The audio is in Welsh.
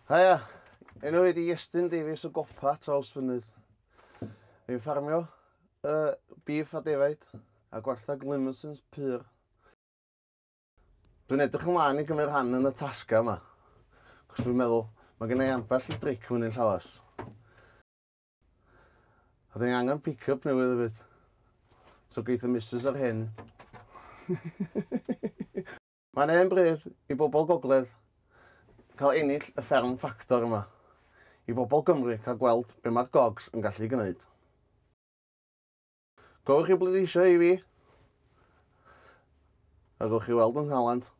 Haia, enw wedi Iestyn Davies o Gopa traws fynydd. Ni'n ffarmio beef a defaid a gwarthag limousines pyr. Dwi'n edrych ymlaen i gymryd rhan yn y tasga yma, cos dwi'n meddwl mae gen i ambell i dric fyny'n llawas. A dwi'n angen pick-up newydd hefyd, so geith y missus ar hyn. Mae'n ein bryd i bobl gogledd cael ennill y fferm ffactor yma, i bobl Gymru cael gweld be mae'r gogs yn gallu gwneud. Gowch chi bleidleisio i fi, a gowch chi weld yn Halland.